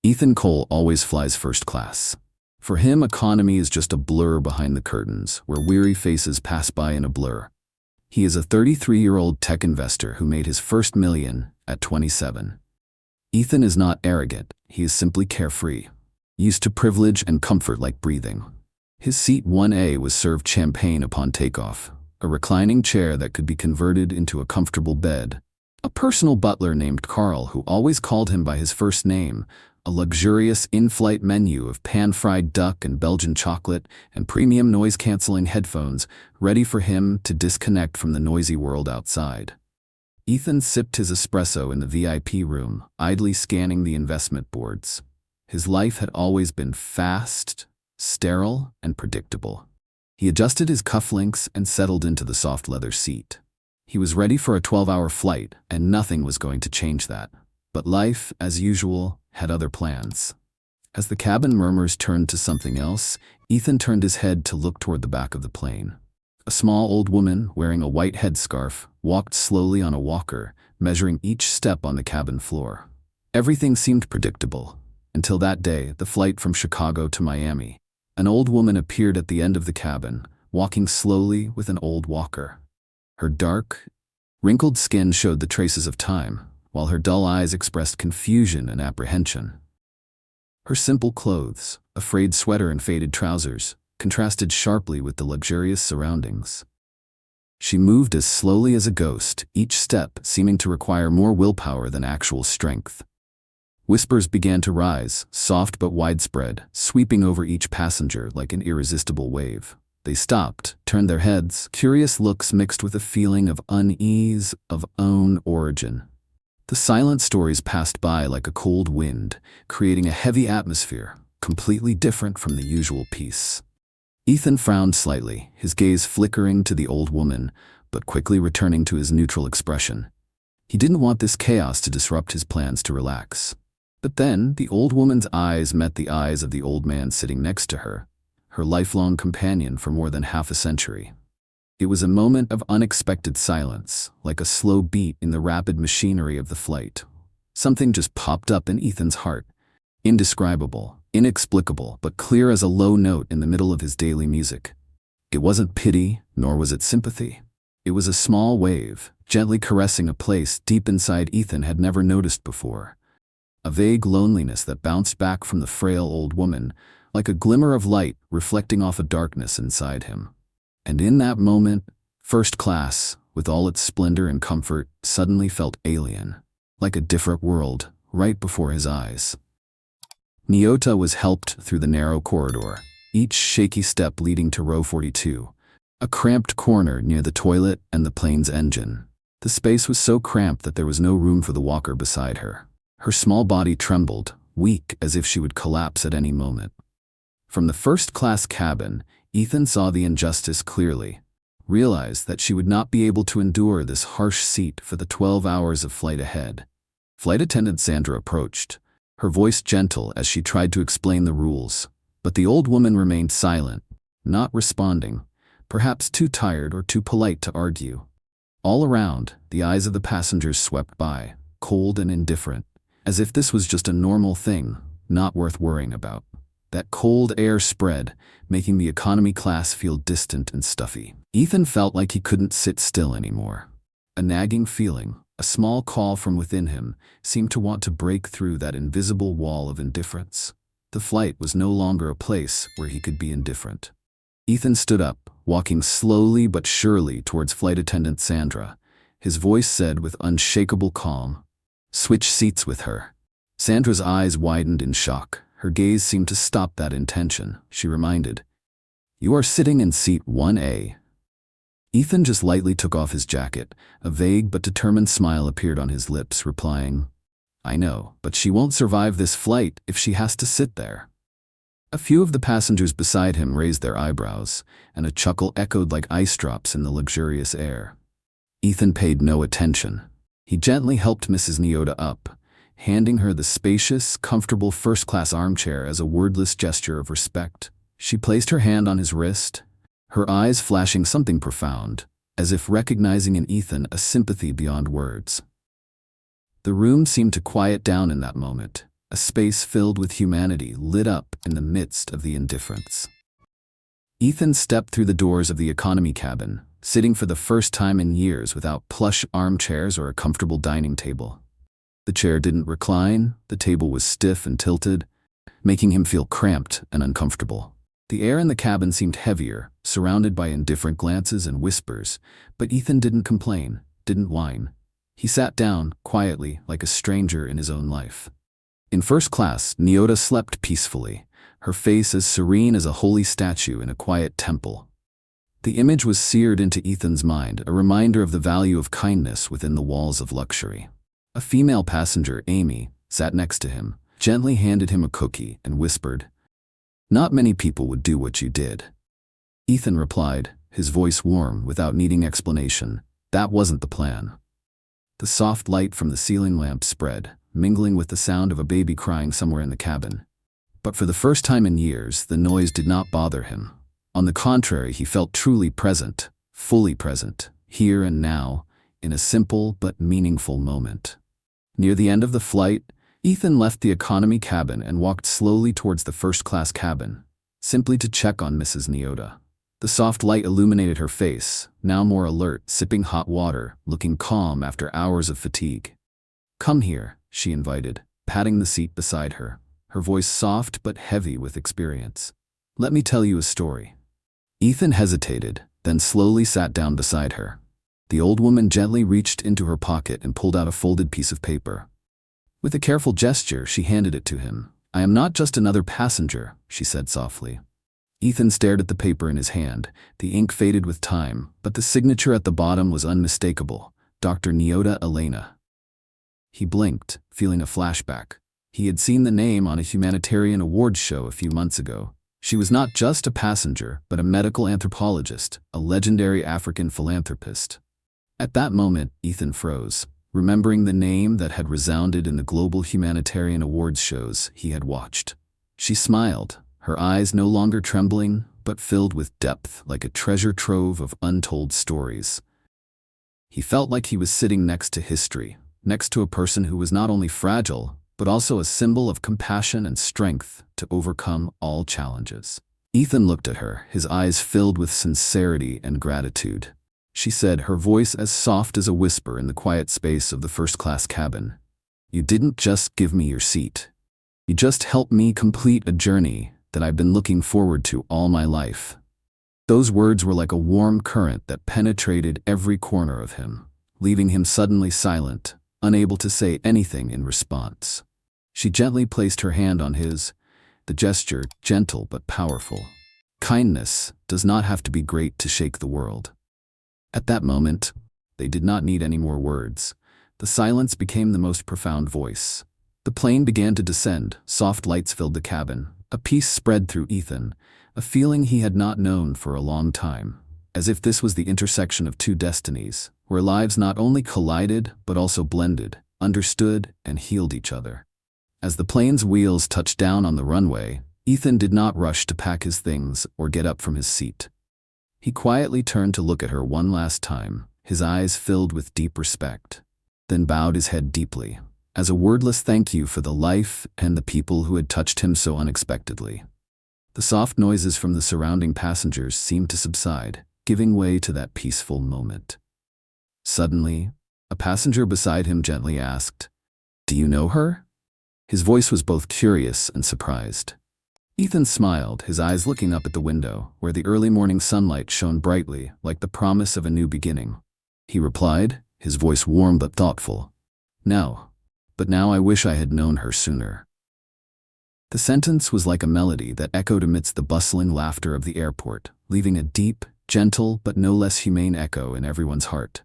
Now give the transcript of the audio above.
Ethan Cole always flies first class. For him, economy is just a blur behind the curtains, where weary faces pass by in a blur. He is a 33-year-old tech investor who made his first million at 27. Ethan is not arrogant, he is simply carefree, used to privilege and comfort like breathing. His seat 1A was served champagne upon takeoff, a reclining chair that could be converted into a comfortable bed, a personal butler named Carl who always called him by his first name, a luxurious in-flight menu of pan-fried duck and Belgian chocolate and premium noise-canceling headphones ready for him to disconnect from the noisy world outside. Ethan sipped his espresso in the VIP room, idly scanning the investment boards. His life had always been fast, sterile, and predictable. He adjusted his cufflinks and settled into the soft leather seat. He was ready for a 12-hour flight, and nothing was going to change that. But life, as usual, had other plans. As the cabin murmurs turned to something else, Ethan turned his head to look toward the back of the plane. A small old woman, wearing a white headscarf, walked slowly on a walker, measuring each step on the cabin floor. Everything seemed predictable, until that day, the flight from Chicago to Miami. An old woman appeared at the end of the cabin, walking slowly with an old walker. Her dark, wrinkled skin showed the traces of time, while her dull eyes expressed confusion and apprehension. Her simple clothes, a frayed sweater and faded trousers, contrasted sharply with the luxurious surroundings. She moved as slowly as a ghost, each step seeming to require more willpower than actual strength. Whispers began to rise, soft but widespread, sweeping over each passenger like an irresistible wave. They stopped, turned their heads, curious looks mixed with a feeling of unease, of own origin. The silent stories passed by like a cold wind, creating a heavy atmosphere, completely different from the usual peace. Ethan frowned slightly, his gaze flickering to the old woman, but quickly returning to his neutral expression. He didn't want this chaos to disrupt his plans to relax. But then, the old woman's eyes met the eyes of the old man sitting next to her, her lifelong companion for more than half a century. It was a moment of unexpected silence, like a slow beat in the rapid machinery of the flight. Something just popped up in Ethan's heart. Indescribable, inexplicable, but clear as a low note in the middle of his daily music. It wasn't pity, nor was it sympathy. It was a small wave, gently caressing a place deep inside Ethan had never noticed before. A vague loneliness that bounced back from the frail old woman, like a glimmer of light reflecting off a darkness inside him. And in that moment, first class, with all its splendor and comfort, suddenly felt alien, like a different world, right before his eyes. Nyota was helped through the narrow corridor, each shaky step leading to row 42, a cramped corner near the toilet and the plane's engine. The space was so cramped that there was no room for the walker beside her. Her small body trembled, weak as if she would collapse at any moment. From the first-class cabin, Ethan saw the injustice clearly, realized that she would not be able to endure this harsh seat for the 12 hours of flight ahead. Flight attendant Sandra approached, her voice gentle as she tried to explain the rules, but the old woman remained silent, not responding, perhaps too tired or too polite to argue. All around, the eyes of the passengers swept by, cold and indifferent, as if this was just a normal thing, not worth worrying about. That cold air spread, making the economy class feel distant and stuffy. Ethan felt like he couldn't sit still anymore. A nagging feeling, a small call from within him, seemed to want to break through that invisible wall of indifference. The flight was no longer a place where he could be indifferent. Ethan stood up, walking slowly but surely towards flight attendant Sandra. His voice said with unshakable calm, "Switch seats with her." Sandra's eyes widened in shock. Her gaze seemed to stop that intention. She reminded, "You are sitting in seat 1A. Ethan just lightly took off his jacket. A vague but determined smile appeared on his lips, replying, "I know, but she won't survive this flight if she has to sit there." A few of the passengers beside him raised their eyebrows, and a chuckle echoed like ice drops in the luxurious air. Ethan paid no attention. He gently helped Mrs. Nyota up, handing her the spacious, comfortable first-class armchair as a wordless gesture of respect. She placed her hand on his wrist, her eyes flashing something profound, as if recognizing in Ethan a sympathy beyond words. The room seemed to quiet down in that moment. a space filled with humanity lit up in the midst of the indifference. Ethan stepped through the doors of the economy cabin, sitting for the first time in years without plush armchairs or a comfortable dining table. The chair didn't recline, the table was stiff and tilted, making him feel cramped and uncomfortable. The air in the cabin seemed heavier, surrounded by indifferent glances and whispers, but Ethan didn't complain, didn't whine. He sat down, quietly, like a stranger in his own life. In first class, Nyota slept peacefully, her face as serene as a holy statue in a quiet temple. The image was seared into Ethan's mind, a reminder of the value of kindness within the walls of luxury. A female passenger, Amy, sat next to him, gently handed him a cookie, and whispered, "Not many people would do what you did." Ethan replied, his voice warm without needing explanation, "That wasn't the plan." The soft light from the ceiling lamp spread, mingling with the sound of a baby crying somewhere in the cabin. But for the first time in years, the noise did not bother him. On the contrary, he felt truly present, fully present, here and now, in a simple but meaningful moment. Near the end of the flight, Ethan left the economy cabin and walked slowly towards the first-class cabin, simply to check on Mrs. Nyota. The soft light illuminated her face, now more alert, sipping hot water, looking calm after hours of fatigue. "Come here," she invited, patting the seat beside her, her voice soft but heavy with experience. "Let me tell you a story." Ethan hesitated, then slowly sat down beside her. The old woman gently reached into her pocket and pulled out a folded piece of paper. With a careful gesture, she handed it to him. "I am not just another passenger," she said softly. Ethan stared at the paper in his hand. The ink faded with time, but the signature at the bottom was unmistakable, Dr. Nyota Elena. He blinked, feeling a flashback. He had seen the name on a humanitarian awards show a few months ago. She was not just a passenger, but a medical anthropologist, a legendary African philanthropist. At that moment, Ethan froze, remembering the name that had resounded in the global humanitarian awards shows he had watched. She smiled, her eyes no longer trembling, but filled with depth like a treasure trove of untold stories. He felt like he was sitting next to history, next to a person who was not only fragile, but also a symbol of compassion and strength to overcome all challenges. Ethan looked at her, his eyes filled with sincerity and gratitude. She said, her voice as soft as a whisper in the quiet space of the first-class cabin, "You didn't just give me your seat. You just helped me complete a journey that I've been looking forward to all my life." Those words were like a warm current that penetrated every corner of him, leaving him suddenly silent, unable to say anything in response. She gently placed her hand on his, the gesture gentle but powerful. Kindness does not have to be great to shake the world. At that moment, they did not need any more words. The silence became the most profound voice. The plane began to descend, soft lights filled the cabin. A peace spread through Ethan, a feeling he had not known for a long time, as if this was the intersection of two destinies, where lives not only collided but also blended, understood, and healed each other. As the plane's wheels touched down on the runway, Ethan did not rush to pack his things or get up from his seat. He quietly turned to look at her one last time, his eyes filled with deep respect, then bowed his head deeply, as a wordless thank you for the life and the people who had touched him so unexpectedly. The soft noises from the surrounding passengers seemed to subside, giving way to that peaceful moment. Suddenly, a passenger beside him gently asked, "Do you know her?" His voice was both curious and surprised. Ethan smiled, his eyes looking up at the window, where the early morning sunlight shone brightly, like the promise of a new beginning. He replied, his voice warm but thoughtful, "No, but now I wish I had known her sooner." The sentence was like a melody that echoed amidst the bustling laughter of the airport, leaving a deep, gentle but no less humane echo in everyone's heart.